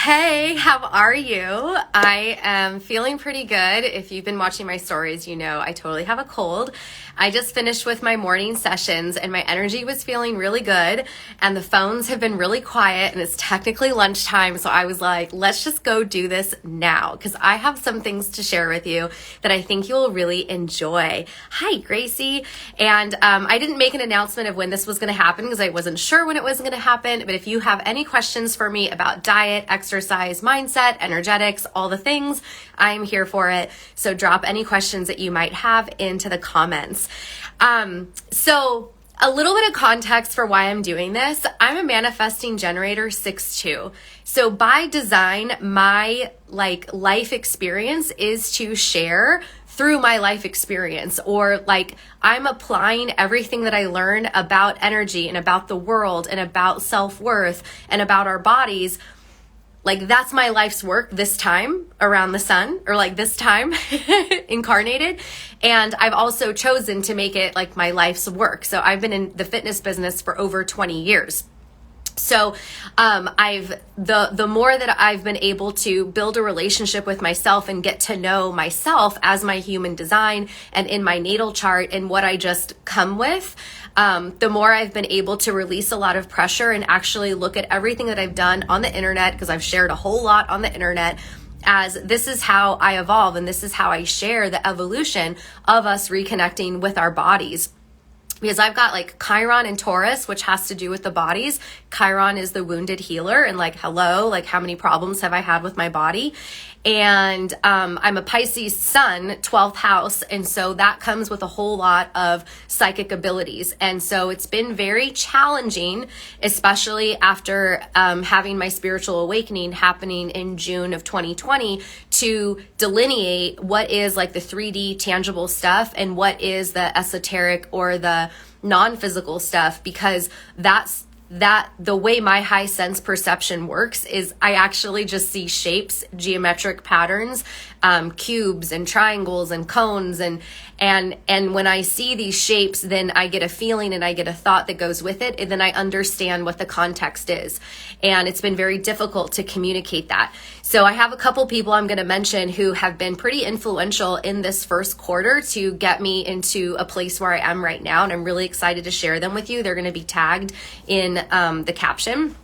Hey, how are you? I am feeling pretty good. If you've been watching my stories, you know I totally have a cold. I just finished with my morning sessions and my energy was feeling really good and the phones have been really quiet and it's technically lunchtime. So I was like, let's just go do this now because I have some things to share with you that I think you'll really enjoy. Hi, Gracie. And I didn't make an announcement of when this was going to happen because I wasn't sure when it was going to happen. But if you have any questions for me about diet, exercise, mindset, energetics, all the things, I'm here for it. So drop any questions that you might have into the comments. So a little bit of context for why I'm doing this. I'm a manifesting generator 6-2. So by design, my life experience is to share through my life experience, or I'm applying everything that I learn about energy and about the world and about self-worth and about our bodies. That's my life's work this time around the sun, or this time incarnated. And I've also chosen to make it my life's work. So I've been in the fitness business for over 20 years. So the more that I've been able to build a relationship with myself and get to know myself as my human design and in my natal chart and what I just come with, the more I've been able to release a lot of pressure and actually look at everything that I've done on the internet, because I've shared a whole lot on the internet, as this is how I evolve and this is how I share the evolution of us reconnecting with our bodies. Because I've got Chiron and Taurus, which has to do with the bodies. Chiron is the wounded healer and hello, how many problems have I had with my body? And I'm a Pisces sun, 12th house. And so that comes with a whole lot of psychic abilities. And so it's been very challenging, especially after having my spiritual awakening happening in June of 2020, to delineate what is the 3D tangible stuff and what is the esoteric or the non-physical stuff, because that's the way my high sense perception works is I actually just see shapes, geometric patterns, cubes and triangles and cones, and when I see these shapes, then I get a feeling and I get a thought that goes with it, and then I understand what the context is. And it's been very difficult to communicate that. So I have a couple people I'm going to mention who have been pretty influential in this first quarter to get me into a place where I am right now, and I'm really excited to share them with you. They're going to be tagged in the caption.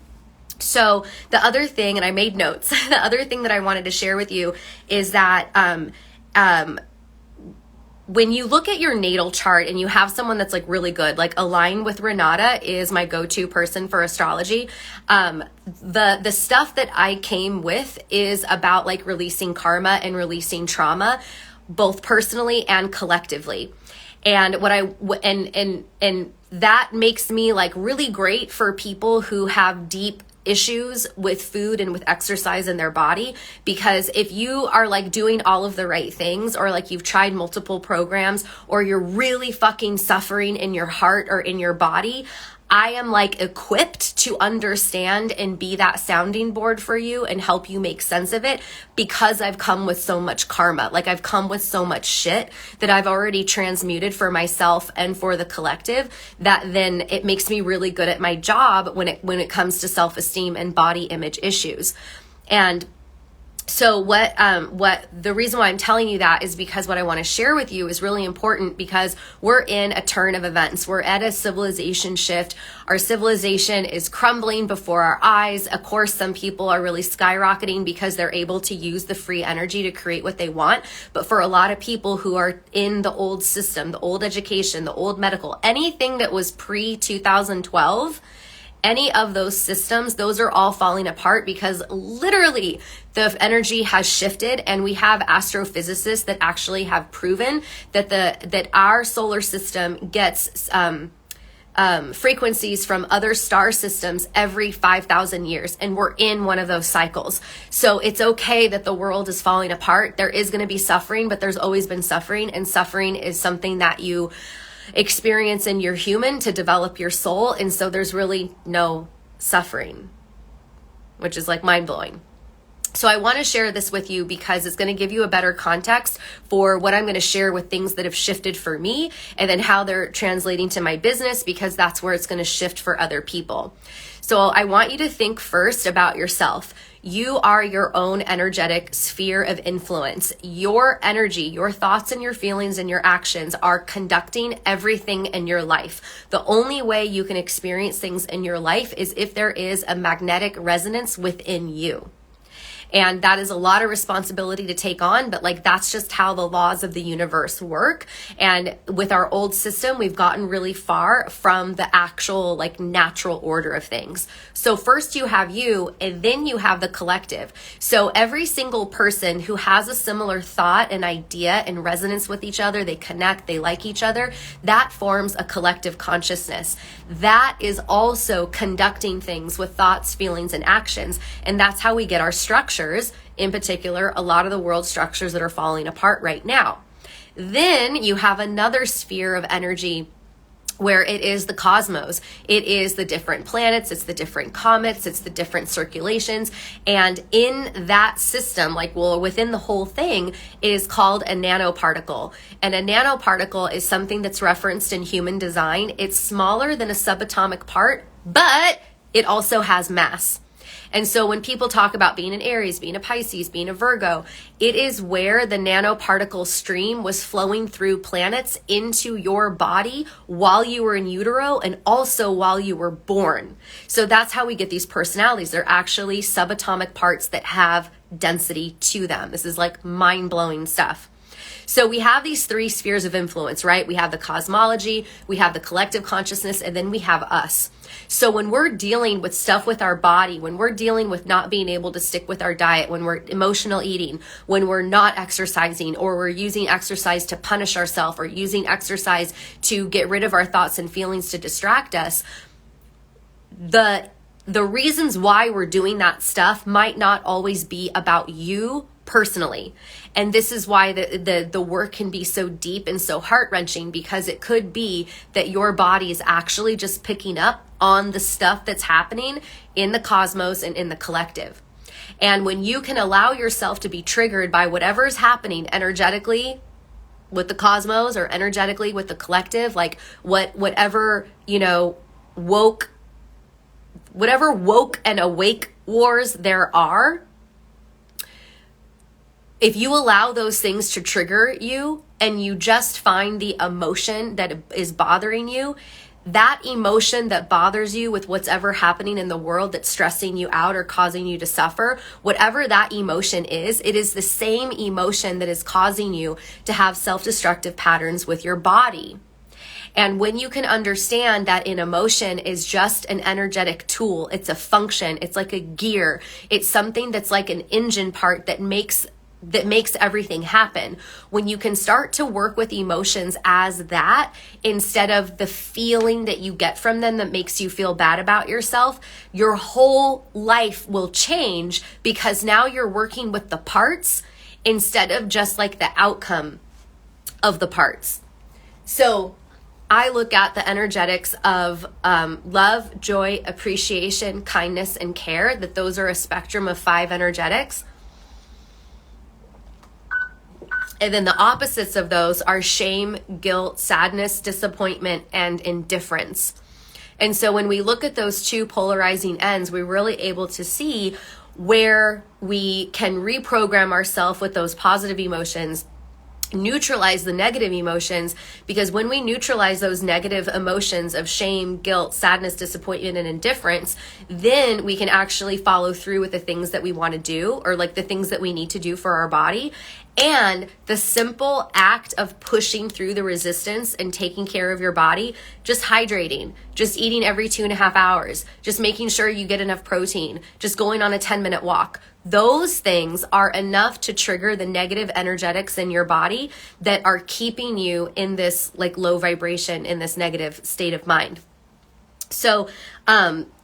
So the other thing, and I made notes, the other thing that I wanted to share with you is that when you look at your natal chart and you have someone that's really good, Align with Renata is my go-to person for astrology. The stuff that I came with is about releasing karma and releasing trauma, both personally and collectively. And and that makes me really great for people who have deep issues with food and with exercise in their body, because if you are doing all of the right things, or you've tried multiple programs, or you're really fucking suffering in your heart or in your body, I am equipped to understand and be that sounding board for you and help you make sense of it, because I've come with so much karma. I've come with so much shit that I've already transmuted for myself and for the collective, that then it makes me really good at my job when it comes to self-esteem and body image issues. And so what the reason why I'm telling you that is because what I want to share with you is really important, because we're in a turn of events. We're at a civilization shift. Our civilization is crumbling before our eyes. Of course, some people are really skyrocketing because they're able to use the free energy to create what they want. But for a lot of people who are in the old system, the old education, the old medical, anything that was pre-2012, any of those systems, those are all falling apart, because literally the energy has shifted, and we have astrophysicists that actually have proven that our solar system gets frequencies from other star systems every 5,000 years, and we're in one of those cycles. So it's okay that the world is falling apart. There is going to be suffering, but there's always been suffering, and suffering is something that you experience in your human to develop your soul. And so there's really no suffering, which is mind-blowing. So I want to share this with you because it's going to give you a better context for what I'm going to share with things that have shifted for me, and then how they're translating to my business, because that's where it's going to shift for other people. So I want you to think first about yourself. You are your own energetic sphere of influence. Your energy, your thoughts and your feelings and your actions are conducting everything in your life. The only way you can experience things in your life is if there is a magnetic resonance within you. And that is a lot of responsibility to take on, but like, that's just how the laws of the universe work. And with our old system, we've gotten really far from the actual like natural order of things. So first you have you, and then you have the collective. So every single person who has a similar thought and idea and resonance with each other, they connect, they like each other, that forms a collective consciousness. That is also conducting things with thoughts, feelings, and actions. And that's how we get our structure. In particular, a lot of the world structures that are falling apart right now. Then you have another sphere of energy where it is the cosmos. It is the different planets, it's the different comets, it's the different circulations. And in that system, within the whole thing, it is called a nanoparticle. And a nanoparticle is something that's referenced in human design. It's smaller than a subatomic part, but it also has mass. And so when people talk about being an Aries, being a Pisces, being a Virgo, it is where the nanoparticle stream was flowing through planets into your body while you were in utero and also while you were born. So that's how we get these personalities. They're actually subatomic parts that have density to them. This is like mind-blowing stuff. So we have these three spheres of influence, right? We have the cosmology, we have the collective consciousness, and then we have us. So when we're dealing with stuff with our body, when we're dealing with not being able to stick with our diet, when we're emotional eating, when we're not exercising, or we're using exercise to punish ourselves, or using exercise to get rid of our thoughts and feelings to distract us, the reasons why we're doing that stuff might not always be about you personally. And this is why the work can be so deep and so heart-wrenching, because it could be that your body is actually just picking up on the stuff that's happening in the cosmos and in the collective. And when you can allow yourself to be triggered by whatever is happening energetically with the cosmos or energetically with the collective, like whatever woke and awake wars there are, if you allow those things to trigger you and you just find the emotion that is bothering you, that emotion that bothers you with what's ever happening in the world that's stressing you out or causing you to suffer, whatever that emotion is, it is the same emotion that is causing you to have self-destructive patterns with your body. And when you can understand that an emotion is just an energetic tool, it's a function, it's like a gear, it's something that's like an engine part that makes everything happen. When you can start to work with emotions as that, instead of the feeling that you get from them that makes you feel bad about yourself, your whole life will change, because now you're working with the parts instead of just like the outcome of the parts. So I look at the energetics of love, joy, appreciation, kindness, and care, that those are a spectrum of 5 energetics. And then the opposites of those are shame, guilt, sadness, disappointment, and indifference. And so when we look at those two polarizing ends, we're really able to see where we can reprogram ourselves with those positive emotions, neutralize the negative emotions, because when we neutralize those negative emotions of shame, guilt, sadness, disappointment, and indifference, then we can actually follow through with the things that we want to do, or like the things that we need to do for our body. And the simple act of pushing through the resistance and taking care of your body, just hydrating, just eating every 2.5 hours, just making sure you get enough protein, just going on a 10-minute walk. Those things are enough to trigger the negative energetics in your body that are keeping you in this like low vibration, in this negative state of mind. So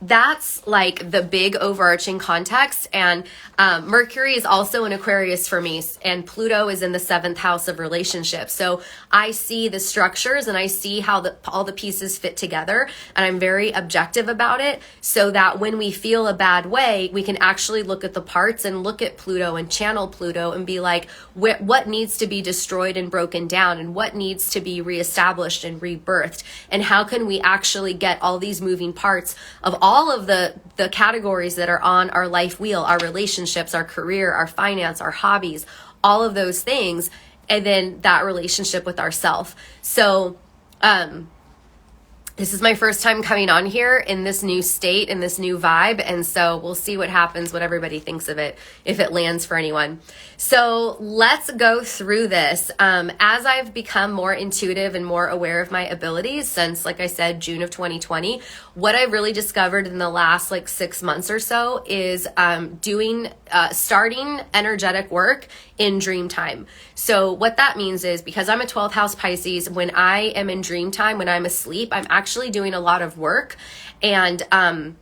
that's like the big overarching context. And Mercury is also in Aquarius for me, and Pluto is in the 7th house of relationships. So I see the structures and I see how all the pieces fit together, and I'm very objective about it, so that when we feel a bad way, we can actually look at the parts and look at Pluto and channel Pluto and be like, what needs to be destroyed and broken down, and what needs to be reestablished and rebirthed, and how can we actually get all these moving parts of all of the categories that are on our life wheel, our relationships, our career, our finance, our hobbies, all of those things, and then that relationship with ourself. So this is my first time coming on here in this new state, in this new vibe. And so we'll see what happens, what everybody thinks of it, if it lands for anyone. So let's go through this. As I've become more intuitive and more aware of my abilities since, like I said, June of 2020, what I've really discovered in the last 6 months or so is starting energetic work in Dreamtime. So what that means is, because I'm a 12th house Pisces, when I am in Dreamtime, when I'm asleep, I'm actually doing a lot of work, and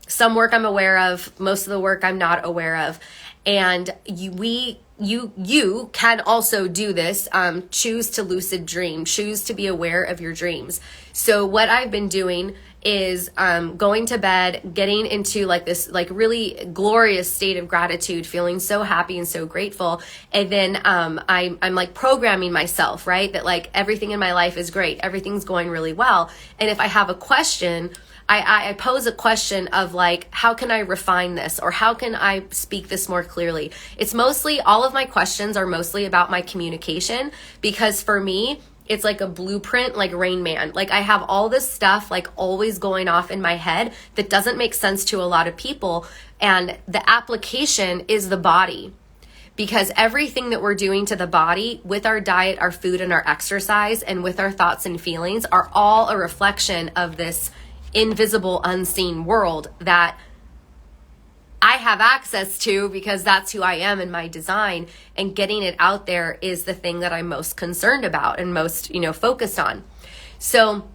some work I'm aware of, most of the work I'm not aware of. And you can also do this. Choose to lucid dream, choose to be aware of your dreams. So what I've been doing is going to bed, getting into this really glorious state of gratitude, feeling so happy and so grateful. And then I'm programming myself, right? That everything in my life is great. Everything's going really well. And if I have a question, I pose a question of how can I refine this, or how can I speak this more clearly? It's mostly, all of my questions are mostly about my communication, because for me, it's like a blueprint, like Rain Man. I have all this stuff always going off in my head that doesn't make sense to a lot of people. And the application is the body, because everything that we're doing to the body with our diet, our food, and our exercise, and with our thoughts and feelings, are all a reflection of this invisible, unseen world that I have access to, because that's who I am in my design. And getting it out there is the thing that I'm most concerned about and most, focused on. So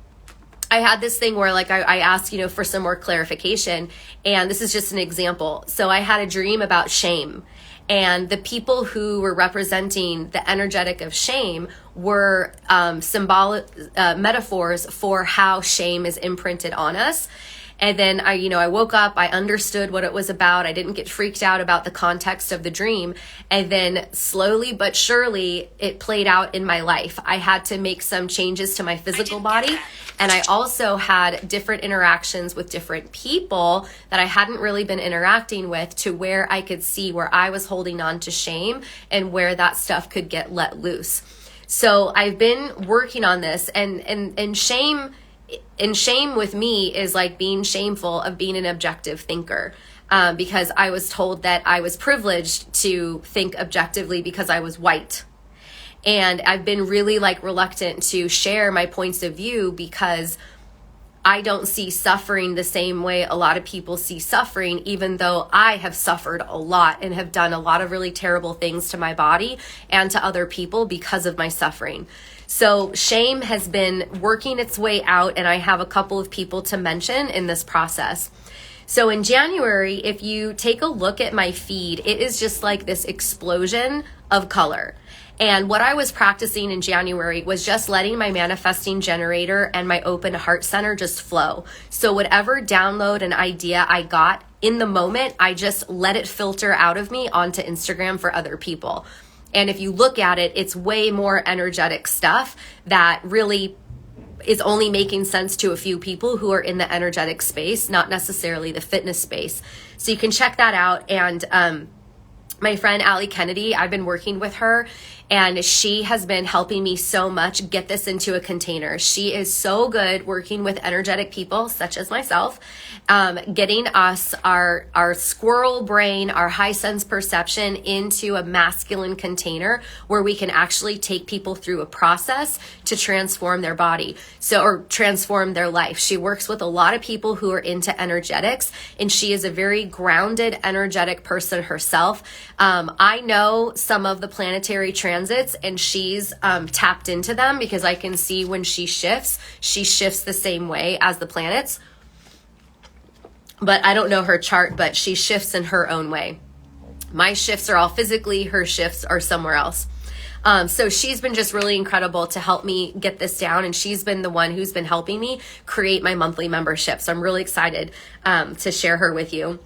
I had this thing where I asked, for some more clarification, and this is just an example. So I had a dream about shame, and the people who were representing the energetic of shame were symbolic metaphors for how shame is imprinted on us. And then I woke up, I understood what it was about. I didn't get freaked out about the context of the dream. And then slowly but surely it played out in my life. I had to make some changes to my physical body. And I also had different interactions with different people that I hadn't really been interacting with, to where I could see where I was holding on to shame and where that stuff could get let loose. So I've been working on this, and shame with me is being shameful of being an objective thinker, because I was told that I was privileged to think objectively because I was white. And I've been really reluctant to share my points of view, because I don't see suffering the same way a lot of people see suffering, even though I have suffered a lot and have done a lot of really terrible things to my body and to other people because of my suffering. So shame has been working its way out, and I have a couple of people to mention in this process. So in January, if you take a look at my feed, it is just this explosion of color. And what I was practicing in January was just letting my manifesting generator and my open heart center just flow. So whatever download and idea I got in the moment, I just let it filter out of me onto Instagram for other people. And if you look at it, it's way more energetic stuff that really is only making sense to a few people who are in the energetic space, not necessarily the fitness space. So you can check that out. And my friend Allie Kennedy, I've been working with her, and she has been helping me so much get this into a container. She is so good working with energetic people such as myself, getting us our squirrel brain, our high sense perception into a masculine container where we can actually take people through a process to transform their body, or transform their life. She works with a lot of people who are into energetics, and she is a very grounded, energetic person herself. I know some of the planetary transits, and she's tapped into them, because I can see when she shifts the same way as the planets. but I don't know her chart, but she shifts in her own way. My shifts are all physically, her shifts are somewhere else. So she's been just really incredible to help me get this down. And she's been the one who's been helping me create my monthly membership. So I'm really excited to share her with you.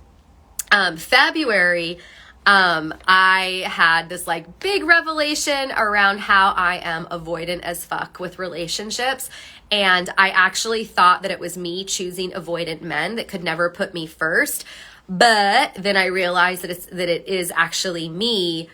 February, I had this like big revelation around how I am avoidant as fuck with relationships. And I actually thought that it was me choosing avoidant men that could never put me first. But then I realized that it is actually me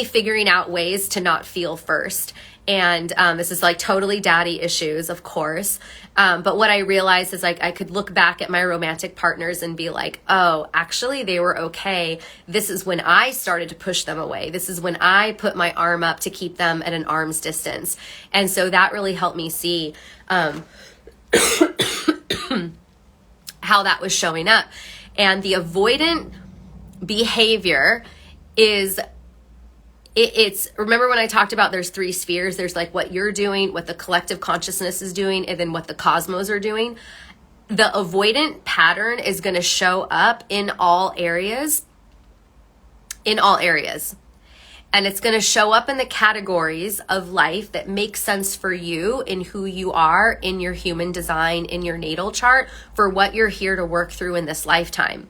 figuring out ways to not feel first. And this is like totally daddy issues, of course. But what I realized is like I could look back at my romantic partners and be like, oh, actually they were okay. This is when I started to push them away. This is when I put my arm up to keep them at an arm's distance. And so that really helped me see how that was showing up. And the avoidant behavior is... It's remember when I talked about there's 3 spheres, there's like what you're doing, what the collective consciousness is doing, and then what the cosmos are doing. The avoidant pattern is going to show up in all areas. And it's going to show up in the categories of life that make sense for you in who you are, in your human design, in your natal chart, for what you're here to work through in this lifetime.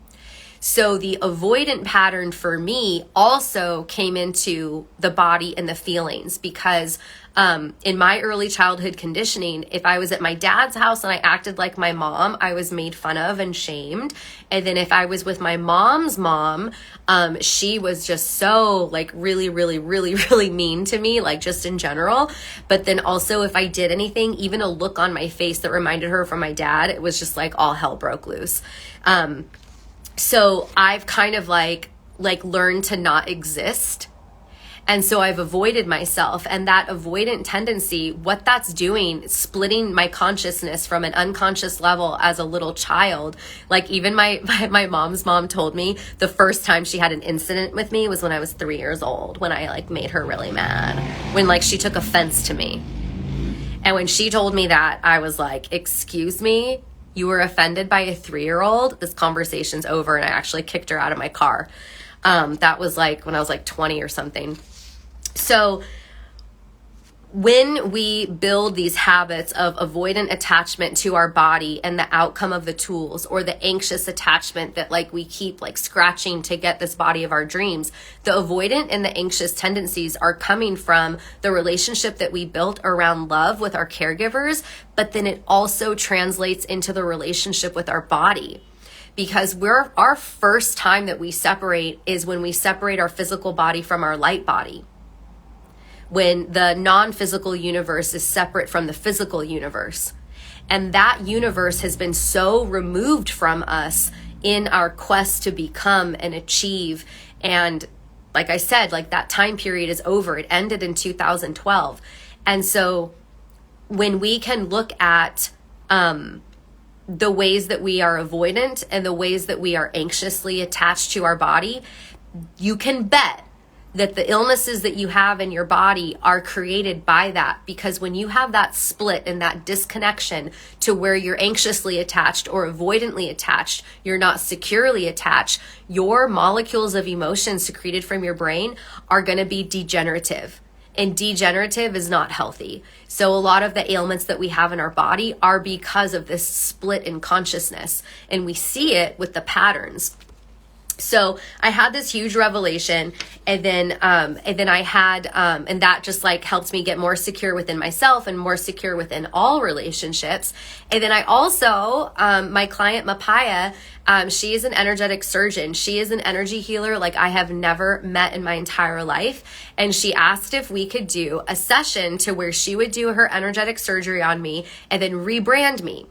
So the avoidant pattern for me also came into the body and the feelings because in my early childhood conditioning, if I was at my dad's house and I acted like my mom, I was made fun of and shamed. And then if I was with my mom's mom, she was just so like really, really, really, really mean to me, like just in general. But then also if I did anything, even a look on my face that reminded her from my dad, it was just like all hell broke loose. So I've kind of like learned to not exist. And so I've avoided myself, and that avoidant tendency, what that's doing, splitting my consciousness from an unconscious level as a little child. Like even my mom's mom told me the first time she had an incident with me was when I was 3 years old, when I like made her really mad, when like she took offense to me. And when she told me that, I was like, excuse me? You were offended by a 3-year-old? This conversation's over. And I actually kicked her out of my car. That was like when I was like 20 or something. So when we build these habits of avoidant attachment to our body and the outcome of the tools, or the anxious attachment that like we keep like scratching to get this body of our dreams, the avoidant and the anxious tendencies are coming from the relationship that we built around love with our caregivers, but then it also translates into the relationship with our body. Because our first time that we separate is when we separate our physical body from our light body. When the non-physical universe is separate from the physical universe. And that universe has been so removed from us in our quest to become and achieve. And like I said, like that time period is over. It ended in 2012. And so when we can look at the ways that we are avoidant and the ways that we are anxiously attached to our body, you can bet that the illnesses that you have in your body are created by that. Because when you have that split and that disconnection to where you're anxiously attached or avoidantly attached, you're not securely attached, your molecules of emotion secreted from your brain are going to be degenerative. And degenerative is not healthy. So a lot of the ailments that we have in our body are because of this split in consciousness. And we see it with the patterns. So I had this huge revelation, and then I had, and that just like helped me get more secure within myself and more secure within all relationships. And then I also, my client Mapaya, she is an energetic surgeon. She is an energy healer like I have never met in my entire life. And she asked if we could do a session to where she would do her energetic surgery on me and then rebrand me.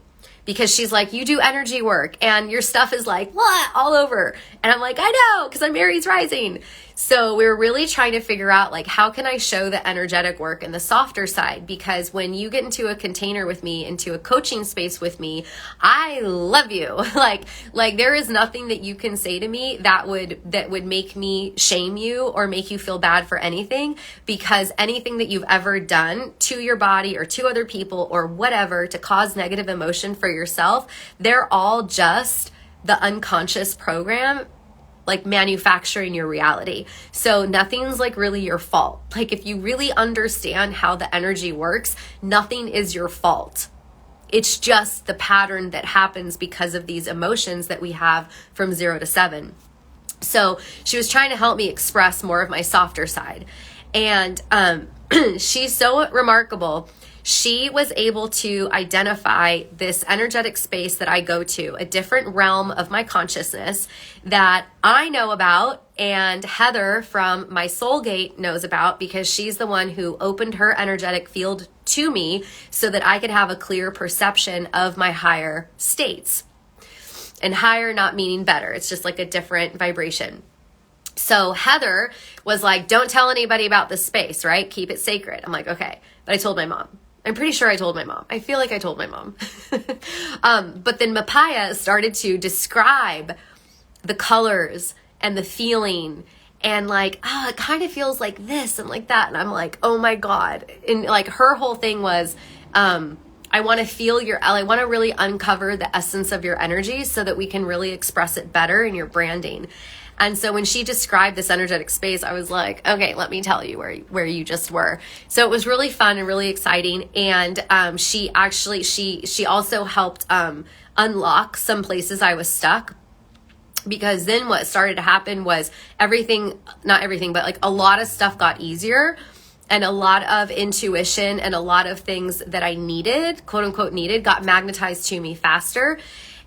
Because she's like, you do energy work and your stuff is like, what, all over. And I'm like, I know, because I'm Aries rising. So we were really trying to figure out like, how can I show the energetic work and the softer side? Because when you get into a container with me, into a coaching space with me, I love you. like there is nothing that you can say to me that would make me shame you or make you feel bad for anything, because anything that you've ever done to your body or to other people or whatever to cause negative emotion for yourself, they're all just the unconscious program like manufacturing your reality. So nothing's like really your fault. Like if you really understand how the energy works, nothing is your fault. It's just the pattern that happens because of these emotions that we have from 0 to 7. So she was trying to help me express more of my softer side. And she's so remarkable. She was able to identify this energetic space that I go to, a different realm of my consciousness that I know about, and Heather from my Soul Gate knows about, because she's the one who opened her energetic field to me so that I could have a clear perception of my higher states. And higher not meaning better, it's just like a different vibration. So Heather was like, don't tell anybody about this space, right? Keep it sacred. I'm like, okay. But I told my mom. I'm pretty sure I told my mom. I feel like I told my mom. But then Mapaya started to describe the colors and the feeling and like, oh, it kind of feels like this and like that. And I'm like, oh my God. And like her whole thing was, I want to feel I want to really uncover the essence of your energy so that we can really express it better in your branding. And so when she described this energetic space, I was like, okay, let me tell you where you just were. So it was really fun and really exciting. And she also helped unlock some places I was stuck. Because then what started to happen was not everything, but like a lot of stuff got easier, and a lot of intuition and a lot of things that I needed, quote unquote needed, got magnetized to me faster.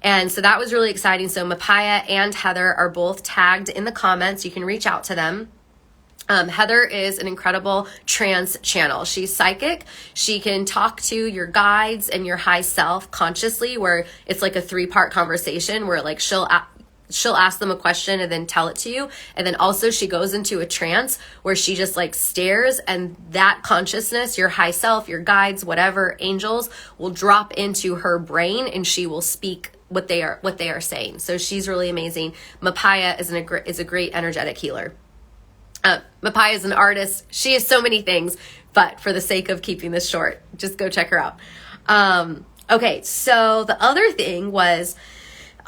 And so that was really exciting. So Mapaya and Heather are both tagged in the comments. You can reach out to them. Heather is an incredible trance channel. She's psychic. She can talk to your guides and your high self consciously, where it's like a 3-part conversation where like she'll ask them a question and then tell it to you. And then also she goes into a trance where she just like stares, and that consciousness, your high self, your guides, whatever, angels, will drop into her brain and she will speak what they are saying. So she's really amazing. Mapaya is a great energetic healer. Mapaya is an artist. She is so many things, but for the sake of keeping this short, just go check her out. Okay, so the other thing was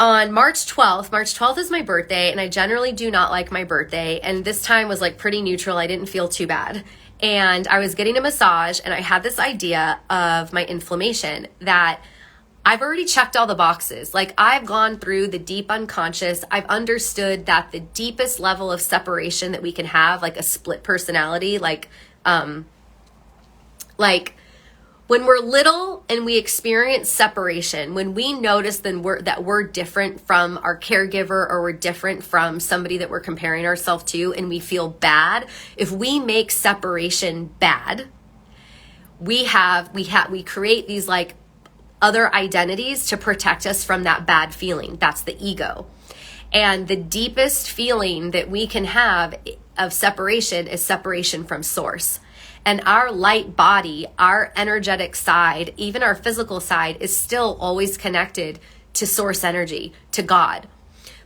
on March 12th. March 12th is my birthday, and I generally do not like my birthday. And this time was like pretty neutral. I didn't feel too bad. And I was getting a massage, and I had this idea of my inflammation that I've already checked all the boxes. Like I've gone through the deep unconscious. I've understood that the deepest level of separation that we can have, like a split personality, like when we're little and we experience separation, when we notice that we're different from our caregiver, or we're different from somebody that we're comparing ourselves to, and we feel bad, if we make separation bad, we create these like other identities to protect us from that bad feeling. That's the ego. And the deepest feeling that we can have of separation is separation from source. And our light body, our energetic side, even our physical side, is still always connected to source energy, to God.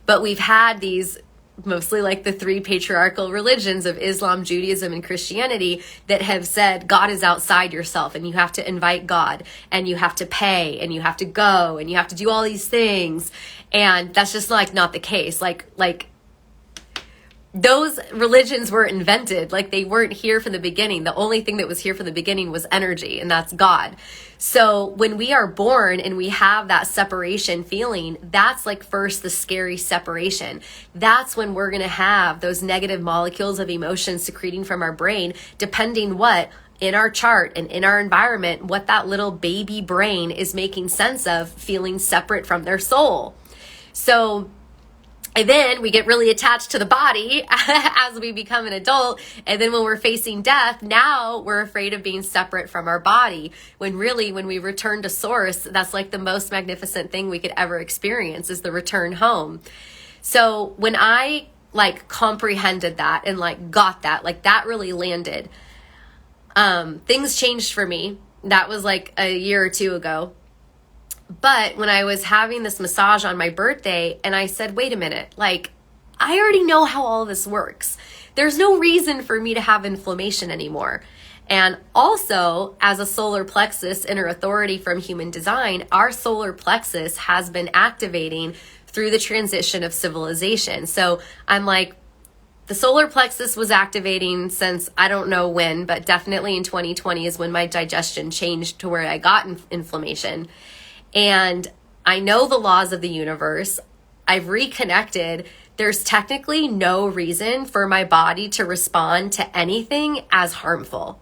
But we've had these, mostly like the 3 patriarchal religions of Islam, Judaism, and Christianity, that have said God is outside yourself, and you have to invite God, and you have to pay, and you have to go, and you have to do all these things. And that's just like not the case. Like those religions were invented, like they weren't here from the beginning. The only thing that was here from the beginning was energy, and that's God. So when we are born and we have that separation feeling, that's like first the scary separation. That's when we're going to have those negative molecules of emotion secreting from our brain, depending what in our chart and in our environment, what that little baby brain is making sense of, feeling separate from their soul. So and then we get really attached to the body as we become an adult. And then when we're facing death, now we're afraid of being separate from our body. When really, when we return to source, that's like the most magnificent thing we could ever experience, is the return home. So when I like comprehended that and like got that, like that really landed, things changed for me. That was like a year or 2 ago. But when I was having this massage on my birthday, and I said, wait a minute, like, I already know how all this works. There's no reason for me to have inflammation anymore. And also, as a solar plexus inner authority from human design, our solar plexus has been activating through the transition of civilization. So I'm like, the solar plexus was activating since I don't know when, but definitely in 2020 is when my digestion changed to where I got inflammation. And I know the laws of the universe. I've reconnected. There's technically no reason for my body to respond to anything as harmful.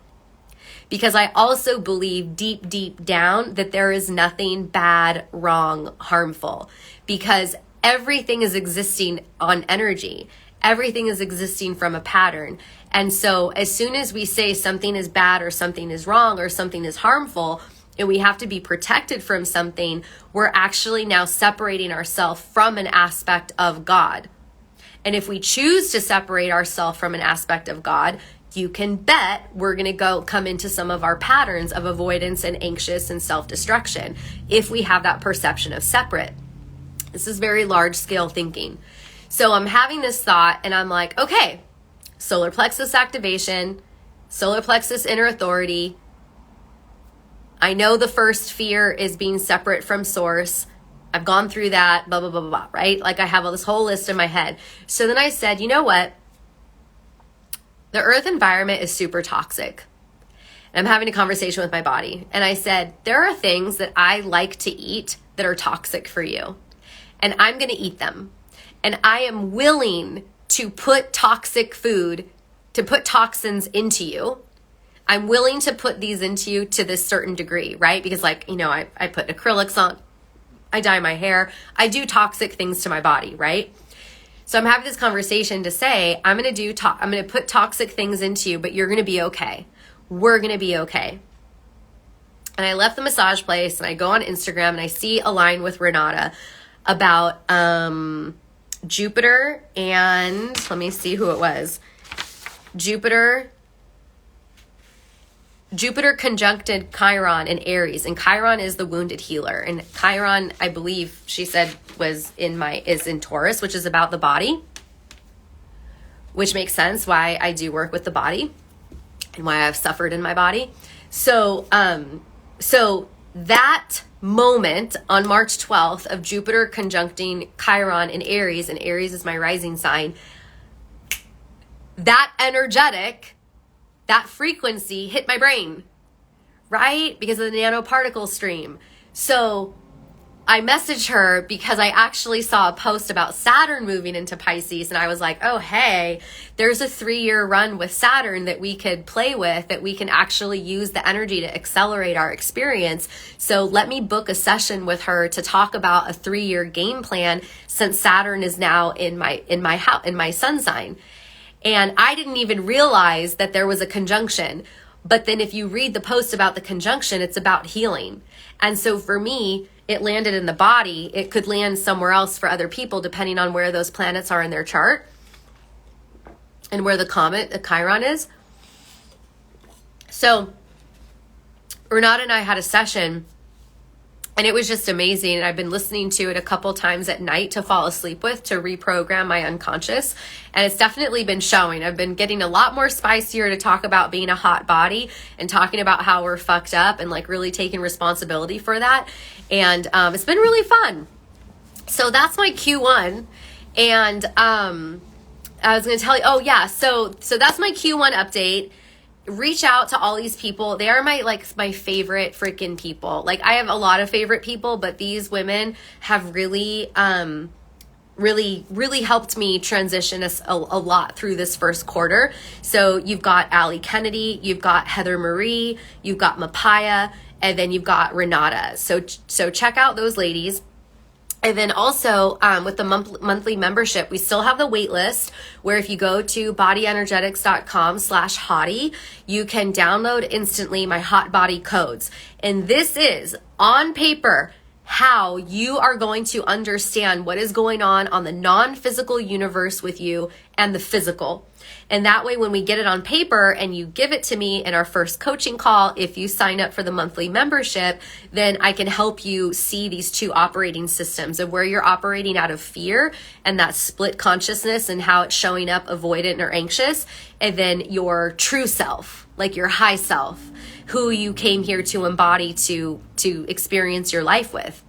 Because I also believe deep, deep down that there is nothing bad, wrong, harmful. Because everything is existing on energy. Everything is existing from a pattern. And so as soon as we say something is bad or something is wrong or something is harmful, and we have to be protected from something, we're actually now separating ourselves from an aspect of God. And if we choose to separate ourselves from an aspect of God, you can bet we're going to come into some of our patterns of avoidance and anxious and self-destruction if we have that perception of separate. This is very large scale thinking. So I'm having this thought and I'm like, okay, solar plexus activation, solar plexus inner authority. I know the first fear is being separate from source. I've gone through that, blah, blah, blah, blah, blah, right? Like I have this whole list in my head. So then I said, you know what? The earth environment is super toxic. And I'm having a conversation with my body. And I said, there are things that I like to eat that are toxic for you. And I'm going to eat them. And I am willing to put toxic food, to put toxins into you. I'm willing to put these into you to this certain degree, right? Because like, you know, I put acrylics on, I dye my hair, I do toxic things to my body, right? So I'm having this conversation to say, I'm going to put toxic things into you, but you're going to be okay. We're going to be okay. And I left the massage place and I go on Instagram and I see a line with Renata about Jupiter and let me see who it was. Jupiter conjuncted Chiron in Aries, and Chiron is the wounded healer. And Chiron, I believe she said, is in Taurus, which is about the body, which makes sense why I do work with the body and why I've suffered in my body. So that moment on March 12th of Jupiter conjuncting Chiron in Aries, and Aries is my rising sign, that energetic, that frequency hit my brain, right? Because of the nanoparticle stream. So I messaged her because I actually saw a post about Saturn moving into Pisces, and I was like, oh, hey, there's a 3-year run with Saturn that we could play with, that we can actually use the energy to accelerate our experience. So let me book a session with her to talk about a 3-year game plan, since Saturn is now in my sun sign. And I didn't even realize that there was a conjunction. But then if you read the post about the conjunction, it's about healing. And so for me, it landed in the body. It could land somewhere else for other people, depending on where those planets are in their chart and where the Chiron is. So Renata and I had a session, and it was just amazing. And I've been listening to it a couple times at night to fall asleep with, to reprogram my unconscious. And it's definitely been showing. I've been getting a lot more spicier to talk about being a hot body and talking about how we're fucked up and like really taking responsibility for that. And it's been really fun. So that's my Q1. And I was going to tell you, oh yeah, so that's my Q1 update. Reach out to all these people. They are my favorite freaking people. Like, I have a lot of favorite people, but these women have really helped me transition a lot through this first quarter. So you've got Allie Kennedy, you've got Heather Marie, you've got Mapaya, and then you've got Renata. So check out those ladies. And then also with the monthly membership, we still have the wait list, where if you go to bodyenergetics.com/hottie, you can download instantly my hot body codes. And this is on paper how you are going to understand what is going on the non-physical universe with you and the physical. And that way, when we get it on paper and you give it to me in our first coaching call, if you sign up for the monthly membership, then I can help you see these two operating systems of where you're operating out of fear and that split consciousness and how it's showing up avoidant or anxious, and then your true self, like your high self, who you came here to embody to experience your life with.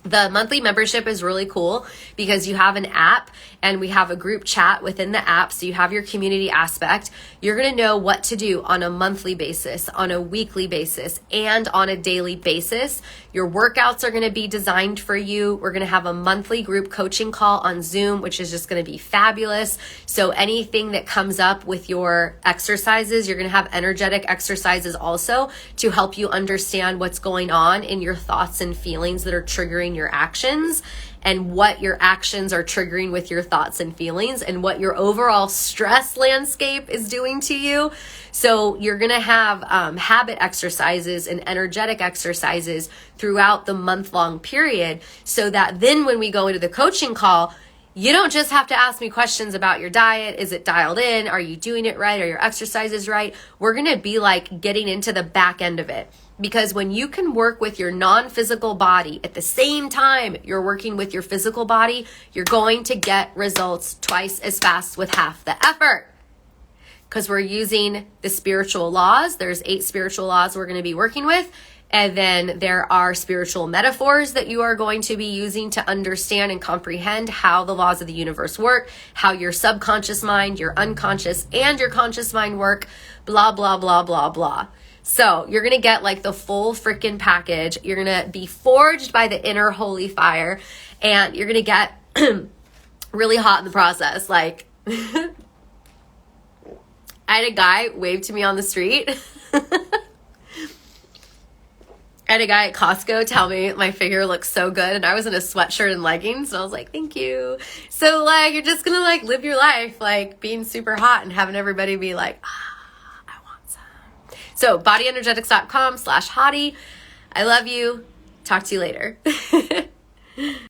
The monthly membership is really cool because you have an app and we have a group chat within the app. So you have your community aspect. You're going to know what to do on a monthly basis, on a weekly basis, and on a daily basis. Your workouts are going to be designed for you. We're going to have a monthly group coaching call on Zoom, which is just going to be fabulous. So anything that comes up with your exercises, you're going to have energetic exercises also to help you understand what's going on in your thoughts and feelings that are triggering your actions, and what your actions are triggering with your thoughts and feelings, and what your overall stress landscape is doing to you. So you're going to have habit exercises and energetic exercises throughout the month-long period, so that then when we go into the coaching call, you don't just have to ask me questions about your diet. Is it dialed in? Are you doing it right? Are your exercises right? We're going to be like getting into the back end of it. Because when you can work with your non-physical body at the same time you're working with your physical body, you're going to get results twice as fast with half the effort. Because we're using the spiritual laws. There's 8 spiritual laws we're going to be working with. And then there are spiritual metaphors that you are going to be using to understand and comprehend how the laws of the universe work, how your subconscious mind, your unconscious, and your conscious mind work, blah, blah, blah, blah, blah. So you're going to get like the full freaking package. You're going to be forged by the inner holy fire, and you're going to get really hot in the process. Like I had a guy wave to me on the street. I had a guy at Costco tell me my figure looks so good, and I was in a sweatshirt and leggings, and I was like, thank you. So like, you're just going to like live your life, like being super hot and having everybody be like, I want some. So bodyenergetics.com/hottie. I love you. Talk to you later.